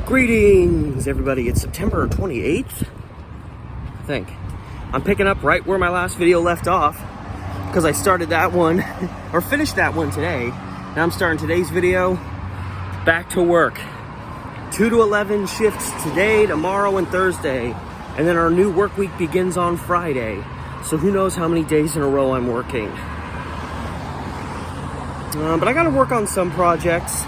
Greetings, everybody. It's September 28th, I think. I'm picking up right where my last video left off because I started that one, or finished that one today. Now I'm starting today's video. Back to work. 2 to 11 shifts today, tomorrow, and Thursday. And then our new work week begins on Friday. So who knows how many days in a row I'm working. But I got to work on some projects.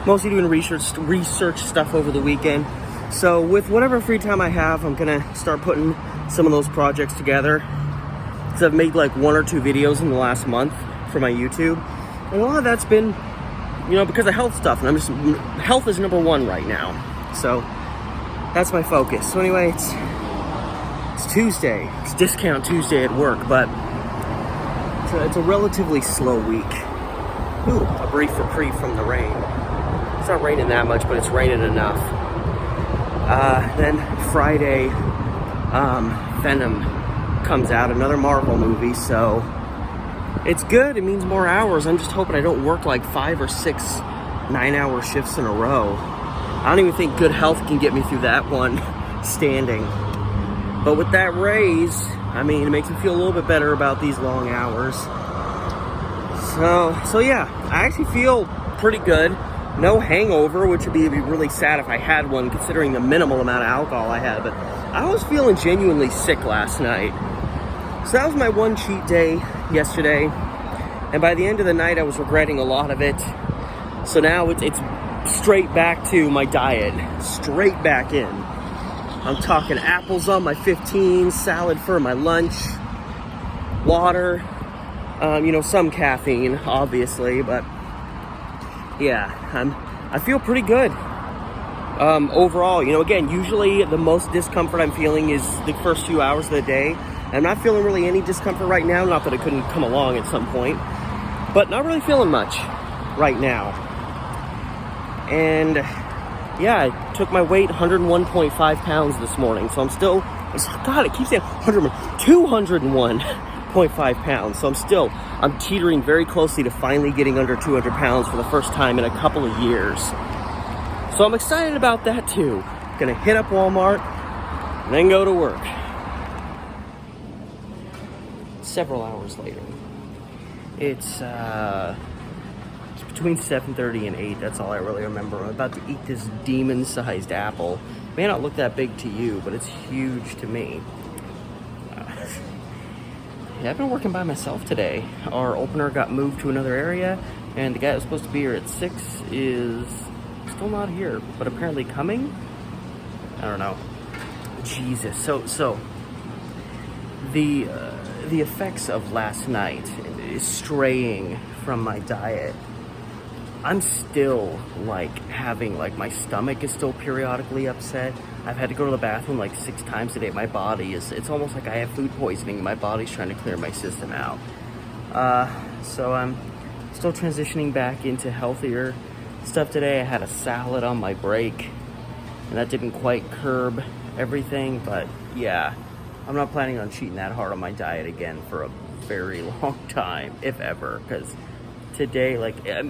Mostly doing research stuff over the weekend. So with whatever free time I have, I'm gonna start putting some of those projects together. So I've made like 1 or 2 videos in the last month for my YouTube. And a lot of that's been, because of health stuff. And health is number 1 right now. So that's my focus. So anyway, it's Tuesday. It's Discount Tuesday at work, but it's a relatively slow week. Ooh, a brief reprieve from the rain. It's not raining that much, but it's raining enough. Then Friday, Venom comes out, another Marvel movie, so it's good. It means more hours. I'm just hoping I don't work like 5 or 6 9-hour shifts in a row. I don't even think good health can get me through that one standing. But with that raise, it makes me feel a little bit better about these long hours. So yeah, I actually feel pretty good. No hangover, which would be really sad if I had one, considering the minimal amount of alcohol I had. But I was feeling genuinely sick last night. So that was my one cheat day yesterday. And by the end of the night, I was regretting a lot of it. So now it's straight back to my diet. Straight back in. I'm talking apples on my 15, salad for my lunch, water, some caffeine, obviously, but yeah, I feel pretty good. Overall, again, usually the most discomfort I'm feeling is the first few hours of the day. I'm not feeling really any discomfort right now, not that it couldn't come along at some point, but not really feeling much right now. And yeah, I took my weight 101.5 pounds this morning, so I'm still, God, it keeps saying 201.5 pounds, so I'm teetering very closely to finally getting under 200 pounds for the first time in a couple of years. So I'm excited about that too. Gonna hit up Walmart and then go to work. Several hours later. It's between 7:30 and 8, that's all I really remember. I'm about to eat this demon-sized apple. It may not look that big to you, but it's huge to me. Yeah, I've been working by myself today. Our opener got moved to another area, and the guy that was supposed to be here at 6 is still not here, but apparently coming? I don't know. Jesus. So the effects of last night is straying from my diet. I'm still having my stomach is still periodically upset. I've had to go to the bathroom 6 times a day. My body it's almost like I have food poisoning. My body's trying to clear my system out. So I'm still transitioning back into healthier stuff today. I had a salad on my break, and that didn't quite curb everything, but yeah, I'm not planning on cheating that hard on my diet again for a very long time, if ever, because today,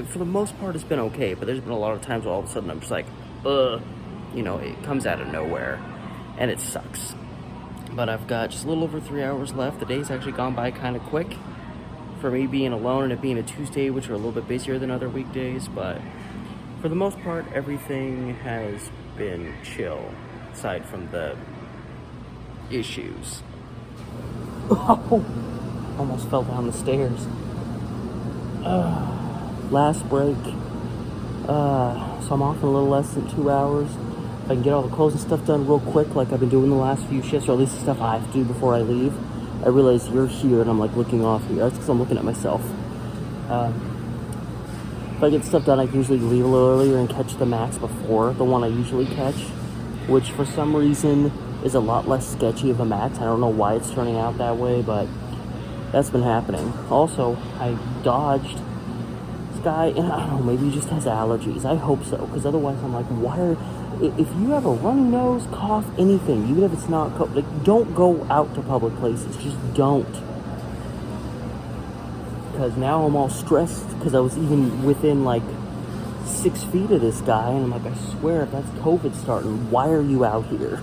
for the most part, it's been okay, but there's been a lot of times where all of a sudden I'm just it comes out of nowhere, and it sucks. But I've got just a little over 3 hours left. The day's actually gone by kind of quick for me being alone and it being a Tuesday, which are a little bit busier than other weekdays, but for the most part, everything has been chill, aside from the issues. Oh, almost fell down the stairs. Last break. So I'm off in a little less than 2 hours. If I can get all the closing stuff done real quick, like I've been doing the last few shifts, or at least the stuff I have to do before I leave. I realize you're here and I'm looking off here. That's because I'm looking at myself. If I get stuff done, I can usually leave a little earlier and catch the max before the one I usually catch, which for some reason is a lot less sketchy of a max. I don't know why it's turning out that way, but that's been happening. Also, I dodged this guy, and I don't know, maybe he just has allergies. I hope so, because otherwise I'm if you have a runny nose, cough, anything, even if it's not don't go out to public places. Just don't. Because now I'm all stressed, because I was even within 6 feet of this guy, and I'm like, I swear, if that's COVID starting, why are you out here?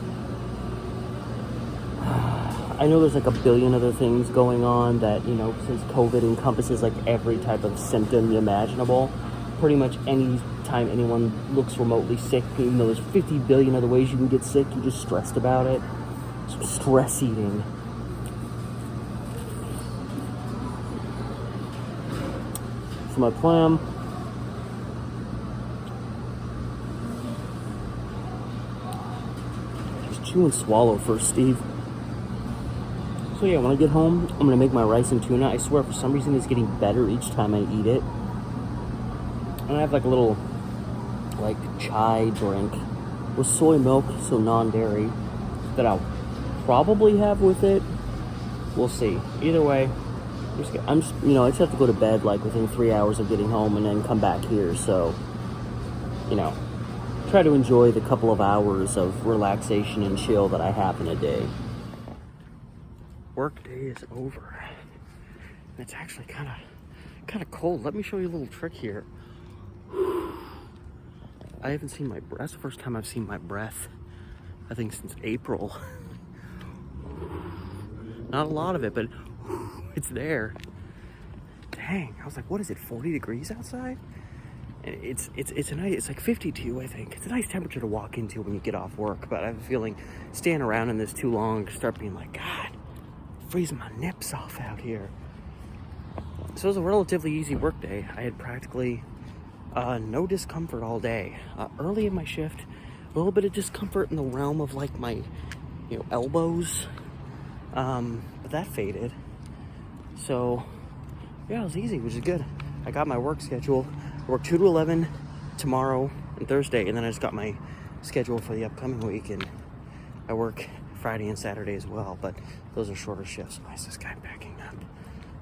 I know there's like a billion other things going on that, you know, since COVID encompasses like every type of symptom imaginable, pretty much any time anyone looks remotely sick, even though there's 50 billion other ways you can get sick, you're just stressed about it. Stress eating. So my plan, just chew and swallow first, Steve. So yeah, when I get home, I'm gonna make my rice and tuna. I swear, for some reason, it's getting better each time I eat it. And I have like a little, like, chai drink with soy milk, so non-dairy, that I'll probably have with it. We'll see. Either way, I'm just, you know, I just have to go to bed like within 3 hours of getting home and then come back here. So, you know, try to enjoy the couple of hours of relaxation and chill that I have in a day. Work day is over. It's actually kind of cold. Let me show you a little trick here. I haven't seen my breath. That's the first time I've seen my breath, I think, since April. Not a lot of it, but it's there. Dang, I was like, what is it, 40 degrees outside? And it's a nice, it's like 52, I think. It's a nice temperature to walk into when you get off work, but I have a feeling staying around in this too long, start being like, God, freezing my nips off out here. So it was a relatively easy work day. I had practically no discomfort all day. Early in my shift, a little bit of discomfort in the realm of like my, you know, elbows, but that faded. So yeah, it was easy, which is good. I got my work schedule. I work 2 to 11 tomorrow and Thursday, and then I just got my schedule for the upcoming week, and I work Friday and Saturday as well, but those are shorter shifts. Why is this guy backing up?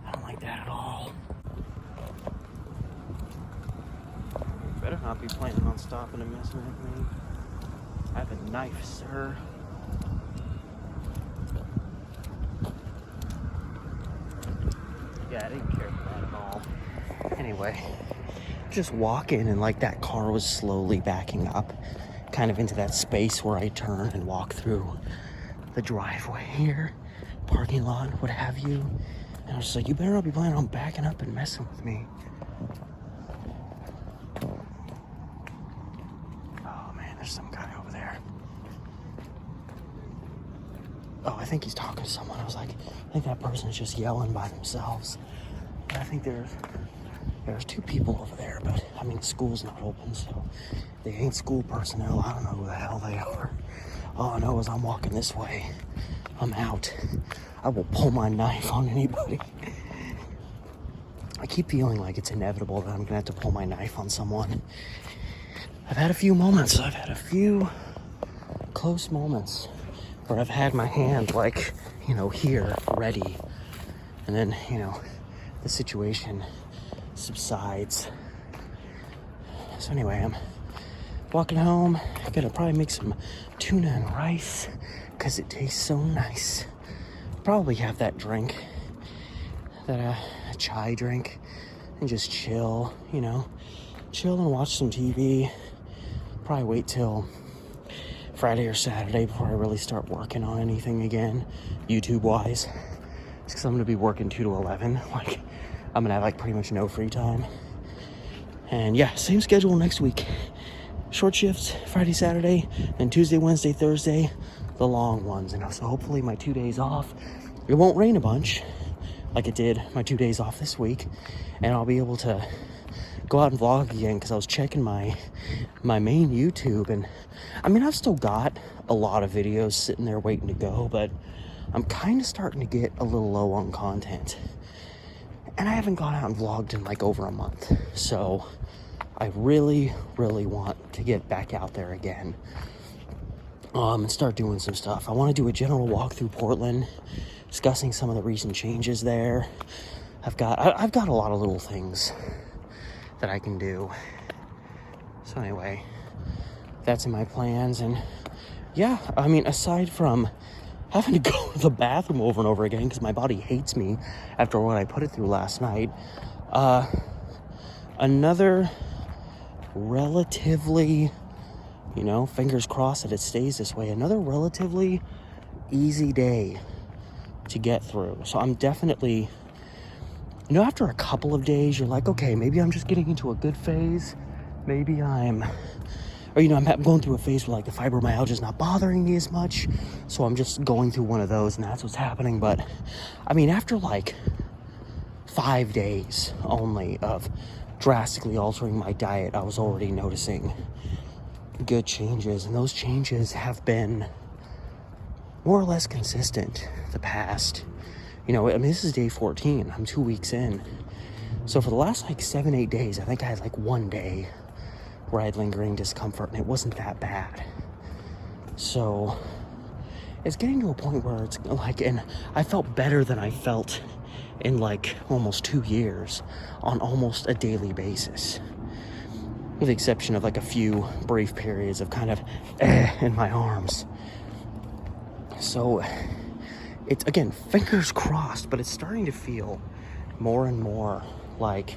I don't like that at all. You better not be planning on stopping and messing with me. I have a knife, sir. Yeah, I didn't care for that at all. Anyway, just walking, and like that car was slowly backing up kind of into that space where I turn and walk through the driveway here, parking lot, what have you. And I was just like, you better not be planning on backing up and messing with me. Oh man, there's some guy over there. Oh, I think he's talking to someone. I was like, I think that person is just yelling by themselves. But I think there's 2 people over there, but I mean, school's not open, so they ain't school personnel. I don't know who the hell they are. All I know is I'm walking this way. I'm out. I will pull my knife on anybody. I keep feeling like it's inevitable that I'm gonna have to pull my knife on someone. I've had a few moments. I've had a few close moments where I've had my hand like, you know, here, ready. And then, you know, the situation subsides. So anyway, I'm walking home. I'm gonna probably make some tuna and rice because it tastes so nice. Probably have that drink, that a chai drink, and just chill, you know, chill and watch some TV. Probably wait till Friday or Saturday before I really start working on anything again, YouTube-wise. It's because I'm gonna be working 2 to 11. Like, I'm gonna have like pretty much no free time. And yeah, same schedule next week. Short shifts, Friday, Saturday, and Tuesday, Wednesday, Thursday, the long ones. And so hopefully my 2 days off, it won't rain a bunch like it did my 2 days off this week. And I'll be able to go out and vlog again, because I was checking my main YouTube, and I mean, I've still got a lot of videos sitting there waiting to go, but I'm kind of starting to get a little low on content. And I haven't gone out and vlogged in like over a month. So I really, really want to get back out there again. And start doing some stuff. I want to do a general walk through Portland, discussing some of the recent changes there. I've got a lot of little things that I can do. So anyway, that's in my plans. And yeah, I mean, aside from having to go to the bathroom over and over again because my body hates me after what I put it through last night, another relatively, you know, fingers crossed that it stays this way, another relatively easy day to get through. So I'm definitely, you know, after a couple of days, you're like, okay, maybe I'm just getting into a good phase. Maybe I'm going through a phase where like the fibromyalgia is not bothering me as much. So I'm just going through one of those, and that's what's happening. But I mean, after like 5 days only of drastically altering my diet, I was already noticing good changes, and those changes have been more or less consistent the past, you know, I mean, this is day 14. I'm 2 weeks in. So for the last like 7-8 days, I think I had like 1 day where I had lingering discomfort, and it wasn't that bad. So it's getting to a point where it's like, and I felt better than I felt in like almost 2 years on almost a daily basis, with the exception of like a few brief periods of kind of in my arms. So it's, again, fingers crossed, but it's starting to feel more and more like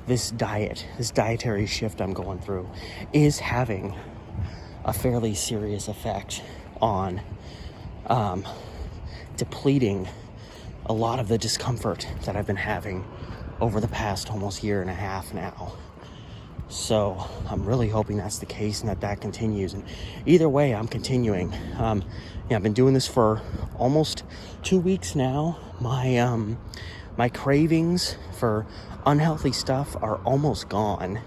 this dietary shift I'm going through is having a fairly serious effect on depleting a lot of the discomfort that I've been having over the past almost year and a half now. So I'm really hoping that's the case and that continues. And either way, I'm continuing. I've been doing this for almost 2 weeks now. My cravings for unhealthy stuff are almost gone.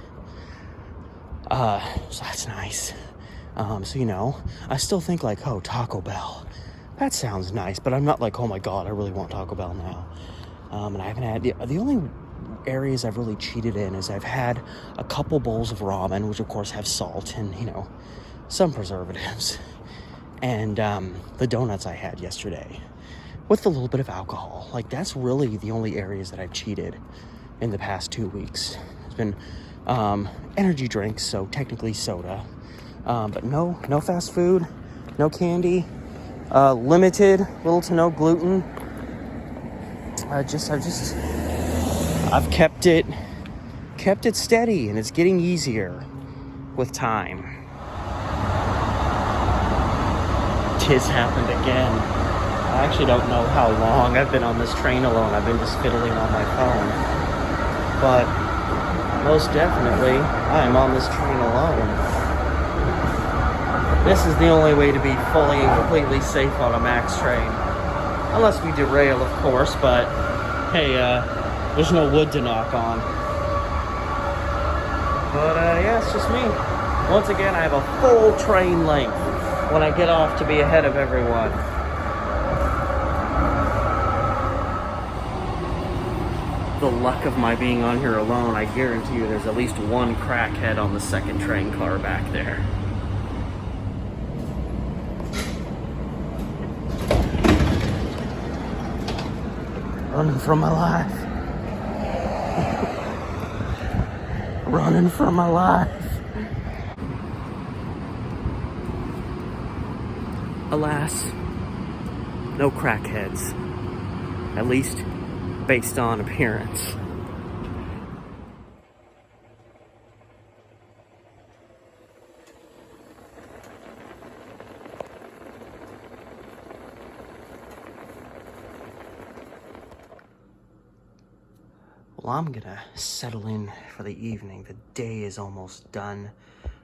So that's nice. So, you know, I still think like, oh, Taco Bell. That sounds nice, but I'm not like, oh my God, I really want Taco Bell now. And I haven't had, the only areas I've really cheated in is I've had a couple bowls of ramen, which of course have salt and, you know, some preservatives. And the donuts I had yesterday with a little bit of alcohol. Like, that's really the only areas that I've cheated in the past 2 weeks. It's been energy drinks, so technically soda. But no fast food, no candy, limited, little to no gluten. I've kept it steady, and it's getting easier with time. Tis happened again. I actually don't know how long I've been on this train alone. I've been just fiddling on my phone. But most definitely, I'm on this train alone. This is the only way to be fully and completely safe on a MAX train. Unless we derail, of course, but hey, there's no wood to knock on. But yeah, it's just me. Once again, I have a full train length when I get off to be ahead of everyone. The luck of my being on here alone, I guarantee you there's at least one crackhead on the second train car back there. Running for my life. Running for my life. Alas, no crackheads. At least based on appearance. Well, I'm gonna settle in for the evening. The day is almost done.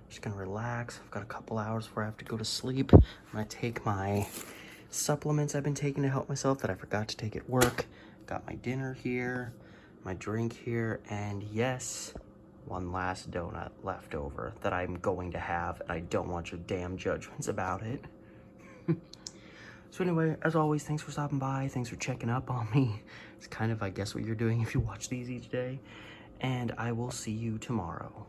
Just gonna relax. I've got a couple hours before I have to go to sleep. I'm gonna take my supplements I've been taking to help myself that I forgot to take at work. Got my dinner here, my drink here, and yes, one last donut left over that I'm going to have, and I don't want your damn judgments about it. So anyway, as always, thanks for stopping by. Thanks for checking up on me. It's kind of, I guess, what you're doing if you watch these each day. And I will see you tomorrow.